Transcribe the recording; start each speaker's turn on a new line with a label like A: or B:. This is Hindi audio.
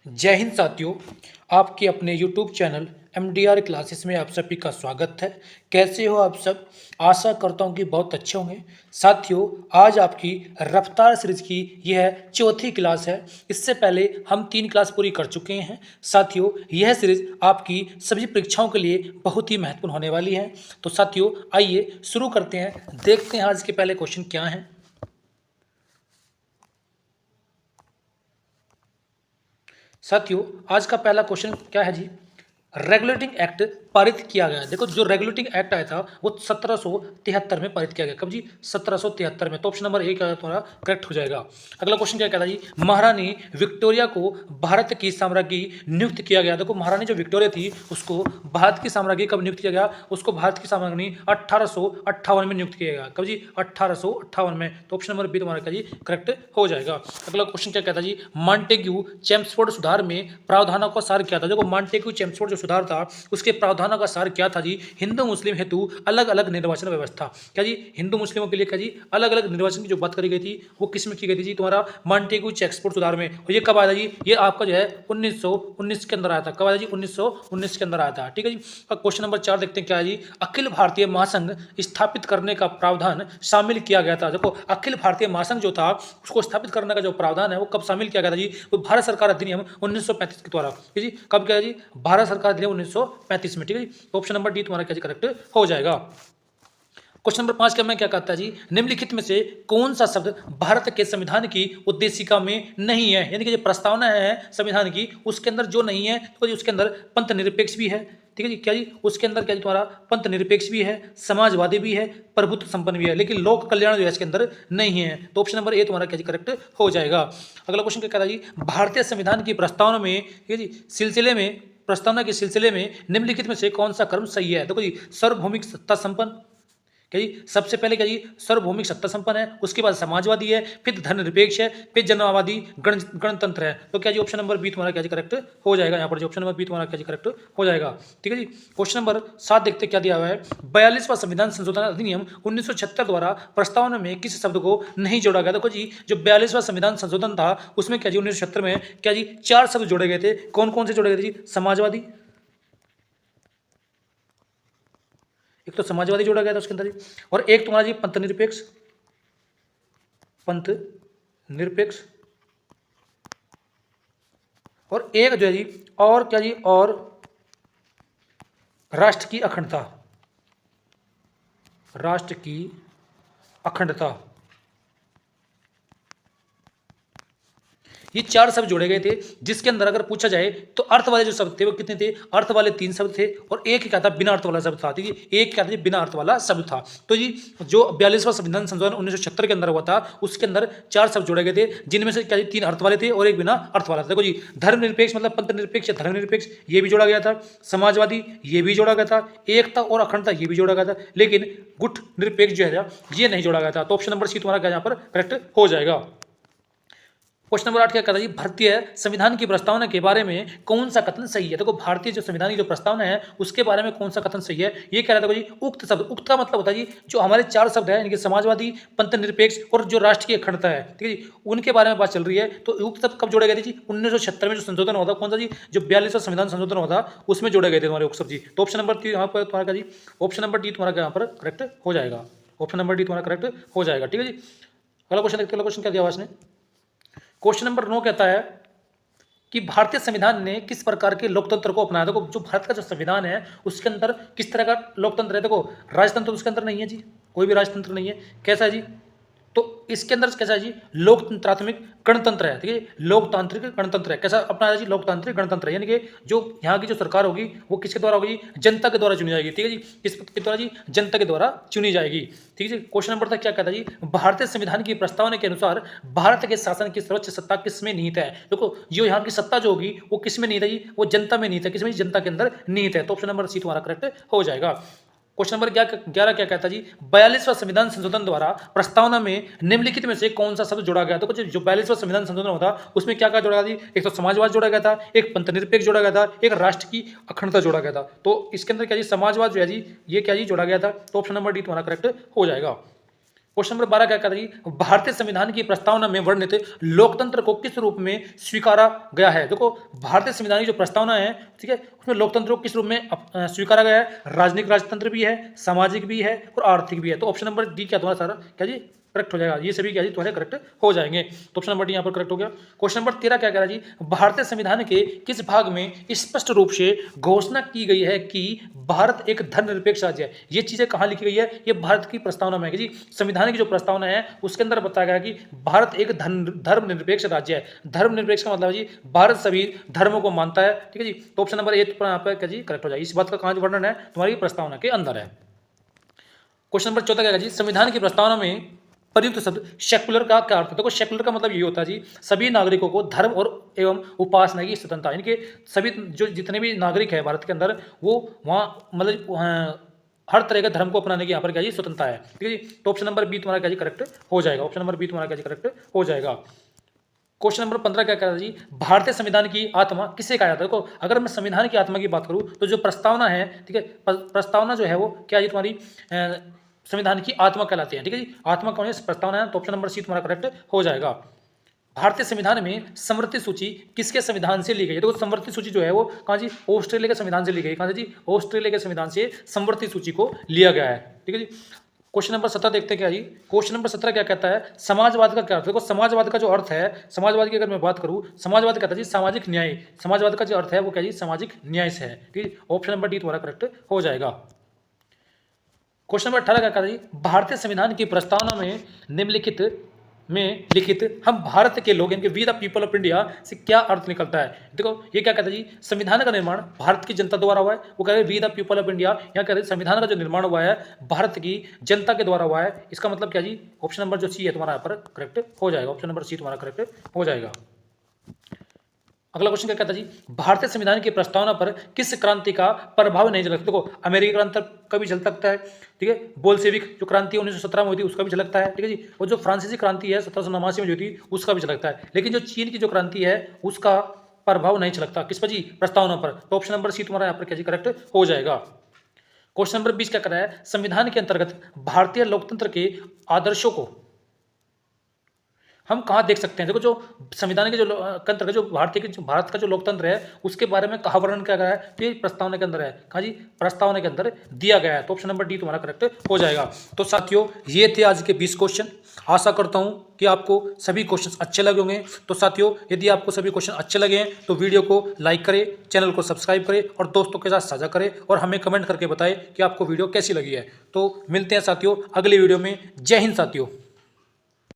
A: जय हिंद साथियों। आपके अपने YouTube चैनल MDR क्लासेस में आप सभी का स्वागत है। कैसे हो आप सब? आशा करता हूँ कि बहुत अच्छे होंगे। साथियों, आज आपकी रफ्तार सीरीज की यह चौथी क्लास है। इससे पहले हम 3 क्लास पूरी कर चुके हैं। साथियों, यह सीरीज आपकी सभी परीक्षाओं के लिए बहुत ही महत्वपूर्ण होने वाली है। तो साथियों, आइए शुरू करते हैं। देखते हैं आज के पहले क्वेश्चन क्या हैं। साथियों, आज का पहला क्वेश्चन क्या है जी? रेगुलेटिंग एक्ट पारित किया गया। देखो, जो रेगुलेटिंग एक्ट आया था वो 1773 में पारित किया गया। कब जी? 1773 में। तो ऑप्शन नंबर ए क्या तुम्हारा करेक्ट हो जाएगा। अगला क्वेश्चन क्या कहता है जी? महारानी विक्टोरिया को भारत की साम्राज्ञी नियुक्त किया गया। देखो, महारानी जो विक्टोरिया थी उसको भारत की साम्राज्ञी कब नियुक्त किया गया? उसको भारत की साम्राज्ञी 1858 में नियुक्त किया गया। कब जी? 1858 में। तो ऑप्शन नंबर बी तुम्हारा क्या जी करेक्ट हो जाएगा। अगला क्वेश्चन क्या कहता है जी? मॉन्टेग्यू चेम्सफोर्ड सुधार में प्रावधानों का सार क्या था? देखो, मॉन्टेग्यू चेम्सफोर्ड जो सुधार था उसके प्रावधानों का सार क्या था जी? हिंदू मुस्लिम हेतु अलग अलग निर्वाचन व्यवस्था। क्या जी? हिंदू मुस्लिमों के लिए क्या जी अलग अलग निर्वाचन की जो बात करी गई थी वो किस में की गई थी जी? तुम्हारा मॉन्टेग्यू चेम्सफोर्ड सुधार में। और ये कब आया था जी? ये आपका जो है 1919 के अंदर आया था। कब आया जी? 1919 के अंदर आया था। ठीक है जी। क्वेश्चन नंबर 4 देखते हैं क्या है जी? अखिल भारतीय महासंघ स्थापित करने का प्रावधान शामिल किया गया था। देखो, अखिल भारतीय महासंघ जो था उसको स्थापित करने का जो प्रावधान है वो कब शामिल किया गया था जी? वो भारत सरकार अधिनियम 1935 के द्वारा। ठीक है जी। कब क्या है जी? भारत सरकार अधिनियम 1935 में। ठीक है जी। ऑप्शन नंबर डी तुम्हारा क्या जी करेक्ट हो जाएगा। क्वेश्चन नंबर 5 का मैं क्या कहता है जी? निम्नलिखित में से कौन सा शब्द भारत के संविधान की उद्देशिका में नहीं है? यानी कि जो प्रस्तावना है संविधान की उसके अंदर जो नहीं है तो जी उसके अंदर पंथ निरपेक्ष भी है। ठीक है जी। क्या जी? उसके अंदर क्या जी तुम्हारा पंथ निरपेक्ष भी है, समाजवादी भी है, प्रभुत्व संपन्न भी है, लेकिन लोक कल्याण जो है इसके अंदर नहीं है। तो ऑप्शन नंबर ए तुम्हारा क्या जी करेक्ट हो जाएगा। अगला क्वेश्चन क्या कहता है जी? भारतीय संविधान की प्रस्तावना में ठीक है जी सिलसिले में प्रस्तावना के सिलसिले में निम्नलिखित में से कौन सा क्रम सही है? देखो जी, सार्वभौमिक सत्ता संपन्न। क्या जी? सबसे पहले क्या जी सार्वभौमिक सत्ता संपन्न है, उसके बाद समाजवादी है, फिर धर्मनिरपेक्ष है, फिर जनवादी गणतंत्र है। तो क्या जी ऑप्शन नंबर बी तुम्हारा क्या जी करेक्ट हो जाएगा। यहाँ पर जो ऑप्शन नंबर बी तुम्हारा क्या जी करेक्ट हो जाएगा। ठीक है जी। क्वेश्चन नंबर 7 देखते क्या दिया हुआ है? 42वां संविधान संशोधन अधिनियम 1976 द्वारा प्रस्तावना में किस शब्द को नहीं जोड़ा गया? देखो जी, जो 42वां संविधान संशोधन था उसमें क्या जी 1976 में क्या जी 4 शब्द जोड़े गए थे। कौन कौन से जोड़े गए थे जी? समाजवादी, एक तो समाजवादी जोड़ा गया था उसके अंदर जी, और एक तुम्हारा जी पंथ निरपेक्ष, पंथ निरपेक्ष, और एक जो है जी और क्या जी और राष्ट्र की अखंडता, राष्ट्र की अखंडता। ये 4 शब्द जोड़े गए थे, जिसके अंदर अगर पूछा जाए तो अर्थ वाले जो शब्द थे वो कितने थे? अर्थ वाले 3 शब्द थे, और एक क्या था बिना अर्थ वाला शब्द था। ठीक है, एक क्या था बिना अर्थ वाला शब्द था। तो जी जो 42वां संविधान संशोधन 1976 के अंदर हुआ था उसके अंदर 4 शब्द जोड़े गए थे, जिनमें से क्या 3 अर्थ वाले थे और एक बिना अर्थ वाला था। देखो जी, धर्मनिरपेक्ष मतलब पंथ निरपेक्ष या धर्मनिरपेक्ष ये भी जोड़ा गया था, समाजवादी ये भी जोड़ा गया था, एकता और अखंडता ये भी जोड़ा गया था, लेकिन गुट निरपेक्ष जो है ये नहीं जोड़ा गया था। तो ऑप्शन नंबर सी तुम्हारा क्या यहाँ पर करेक्ट हो जाएगा। क्वेश्चन नंबर 8 क्या कहता है? भारतीय संविधान की प्रस्तावना के बारे में कौन सा कथन सही है? देखो, भारतीय जो संविधान की जो प्रस्तावना है उसके बारे में कौन सा कथन सही है? ये कह रहा था जी उक्त शब्द। उक्त का मतलब होता है जी जो हमारे 4 शब्द है, इनके समाजवादी, पंथ निरपेक्ष और जो राष्ट्र की अखंडता है, ठीक है जी, उनके बारे में बात चल रही है। तो उक्त शब्द कब जोड़े गए थे जी? 1976 में जो संशोधन हुआ था, कौन सा जी? जो 42वां संविधान संशोधन हुआ था उसमें जोड़े गए थे तुम्हारे उक्त शब्द जी। तो ऑप्शन नंबर यहाँ पर तुम्हारा जी ऑप्शन नंबर डी तुम्हारा यहाँ पर करेक्ट हो जाएगा। ऑप्शन नंबर डी तुम्हारा करेक्ट हो जाएगा। ठीक है जी। अगला क्वेश्चन देखते हैं। क्वेश्चन क्या दिया हुआ इसने? क्वेश्चन नंबर 9 कहता है कि भारतीय संविधान ने किस प्रकार के लोकतंत्र को अपनाया? देखो, जो भारत का जो संविधान है उसके अंदर किस तरह का लोकतंत्र है? देखो, राजतंत्र उसके अंदर नहीं है जी, कोई भी राजतंत्र नहीं है। कैसा है जी? तो इसके अंदर कैसा है जी? लोकतंत्रात्मक गणतंत्र है। ठीक है, लोकतांत्रिक गणतंत्र है। कैसा अपनाया जी? लोकतांत्रिक गणतंत्र है, यानी कि जो यहाँ की जो सरकार होगी वो किसके द्वारा होगी? जनता के द्वारा चुनी जाएगी। ठीक है जी, किसके द्वारा जी? जनता के द्वारा चुनी जाएगी। ठीक है जी। क्वेश्चन नंबर तक क्या कहता है जी? भारतीय संविधान की प्रस्तावना के अनुसार भारत के शासन की सर्वोच्च सत्ता किसमें निहित है? देखो, जो यहाँ की सत्ता जो होगी वो किसमें निहित है जी? वो जनता में निहित है। किसमें? जनता के अंदर निहित है। तो ऑप्शन नंबर सी तुम्हारा करेक्ट हो जाएगा। क्वेश्चन नंबर 11 क्या कहता है जी? 42वां संविधान संशोधन द्वारा प्रस्तावना में निम्नलिखित में से कौन सा शब्द जोड़ा गया? तो कुछ जो 42वां संविधान संशोधन हुआ था उसमें क्या क्या जोड़ा गया जी? एक तो समाजवाद जोड़ा गया था, एक पंथ निरपेक्ष जोड़ा गया था, एक राष्ट्र की अखंडता जोड़ा गया था। तो इसके अंदर क्या जी समाजवाद जो है जी ये क्या जी जोड़ा गया था। तो ऑप्शन नंबर डी तुम्हारा करेक्ट हो जाएगा। क्वेश्चन नंबर 12 क्या कहता है जी, भारतीय संविधान की प्रस्तावना में वर्णित लोकतंत्र को किस रूप में स्वीकारा गया है। देखो भारतीय संविधान की जो प्रस्तावना है, ठीक है, उसमें लोकतंत्र को किस रूप में स्वीकारा गया है। राजनीतिक राजतंत्र भी है, सामाजिक भी है और आर्थिक भी है। तो ऑप्शन नंबर डी क्या तुम्हारा सारा क्या जी करेक्ट हो जाएगा। ये सभी क्या जी तुम्हारे करेक्ट हो जाएंगे। तो ऑप्शन नंबर डी यहाँ पर करेक्ट हो गया। क्वेश्चन नंबर 13 क्या कह रहा है जी, भारतीय संविधान के किस भाग में स्पष्ट रूप से घोषणा की गई है कि भारत एक धर्मनिरपेक्ष राज्य है। ये चीजें कहाँ लिखी गई है, ये भारत की प्रस्तावना में है जी। संविधान की जो प्रस्तावना है उसके अंदर बताया गया कि भारत एक धर्मनिरपेक्ष राज्य है। धर्मनिरपेक्ष का मतलब है जी भारत सभी धर्मों को मानता है, ठीक है जी। तो ऑप्शन नंबर ए यहाँ पर क्या जी करेक्ट हो जाएगी। इस बात का कहाँ वर्णन है, तुम्हारी प्रस्तावना के अंदर है। क्वेश्चन नंबर 14 क्या है जी, संविधान की प्रस्तावना में प्रयुक्त शब्द सेक्युलर का क्या अर्थ है। देखो सेक्युलर का मतलब ये होता है जी सभी नागरिकों को धर्म और एवं उपासना की स्वतंत्रता, यानी कि सभी जो जितने भी नागरिक है भारत के अंदर वो वहाँ मतलब हर तरह के धर्म को अपनाने की यहाँ पर क्या जी स्वतंत्रता है, ठीक है जी। तो ऑप्शन नंबर बी तुम्हारा क्या जी करेक्ट हो जाएगा। ऑप्शन नंबर बी तुम्हारा क्या जी करेक्ट हो जाएगा। क्वेश्चन नंबर 15 क्या कह रहा है जी, भारतीय संविधान की आत्मा किसे कहा जाता है। देखो अगर मैं संविधान की आत्मा की बात करूं तो जो प्रस्तावना है, ठीक है, प्रस्तावना जो है वो क्या है तुम्हारी संविधान की आत्मा कहलाती है, ठीक है जी। आत्मा कौन है, प्रस्तावना है। तो ऑप्शन नंबर सी तुम्हारा करेक्ट हो जाएगा। भारतीय संविधान में समवर्ती सूची किसके संविधान से ली गई है। देखो समवर्ती सूची जो है वो कहाँ जी ऑस्ट्रेलिया के संविधान से ली गई। कहाँ से जी, ऑस्ट्रेलिया के संविधान से समवर्ती सूची को लिया गया है, ठीक है जी। क्वेश्चन नंबर 17 देखते हैं क्या जी। क्वेश्चन नंबर 17 क्या कहता है, समाजवाद का क्या अर्थ है। देखो समाजवाद का जो अर्थ है, समाजवाद की अगर मैं बात करूं, समाजवाद कहता है जी सामाजिक न्याय। समाजवाद का जो अर्थ है वो क्या जी सामाजिक न्याय से है, ठीक है। ऑप्शन नंबर डी तुम्हारा करेक्ट हो जाएगा। क्वेश्चन नंबर 18 क्या कहता है जी, भारतीय संविधान की प्रस्तावना में निम्नलिखित में लिखित हम भारत के लोग यानी कि we the people of India से क्या अर्थ निकलता है। देखो ये क्या कहता है जी, संविधान का निर्माण भारत की जनता द्वारा हुआ है। वो कह रहे हैं we the people of India, यहाँ कह रहे हैं संविधान का जो निर्माण हुआ है भारत की जनता के द्वारा हुआ है। इसका मतलब क्या जी, ऑप्शन नंबर जो सी है तुम्हारा यहाँ पर करेक्ट हो जाएगा। ऑप्शन नंबर सी तुम्हारा करेक्ट हो जाएगा। अगला क्वेश्चन क्या कहता है जी, भारतीय संविधान की प्रस्तावना पर किस क्रांति का प्रभाव नहीं झलकता। देखो अमेरिकी क्रांति का भी झलक सकता है, ठीक है। बोल्शेविक जो क्रांति 1917 में हुई थी उसका भी झलकता है, ठीक है जी। और जो फ्रांसीसी क्रांति है 1789 में जो थी उसका भी झलकता है। लेकिन जो चीन की जो क्रांति है उसका प्रभाव नहीं झलकता किस पर जी, प्रस्तावना पर। तो ऑप्शन नंबर सी तुम्हारा यहाँ पर क्या जी करेक्ट हो जाएगा। क्वेश्चन नंबर 20 क्या कर रहा है, संविधान के अंतर्गत भारतीय लोकतंत्र के आदर्शों को हम कहाँ देख सकते हैं। देखो जो संविधान के जो तंत्र जो भारत का जो लोकतंत्र है उसके बारे में कहाँ वर्णन किया गया है, तो ये प्रस्तावना के अंदर है। कहाँ जी, प्रस्तावना के अंदर दिया गया है। तो ऑप्शन नंबर डी तुम्हारा करेक्ट हो जाएगा। तो साथियों ये थे आज के 20 क्वेश्चन। आशा करता हूँ कि आपको सभी क्वेश्चन अच्छे लगे होंगे। तो साथियों यदि आपको सभी क्वेश्चन अच्छे लगे हैं तो वीडियो को लाइक करें, चैनल को सब्सक्राइब करें और दोस्तों के साथ साझा करें और हमें कमेंट करके बताएं कि आपको वीडियो कैसी लगी है। तो मिलते हैं साथियों अगली वीडियो में। जय हिंद साथियों।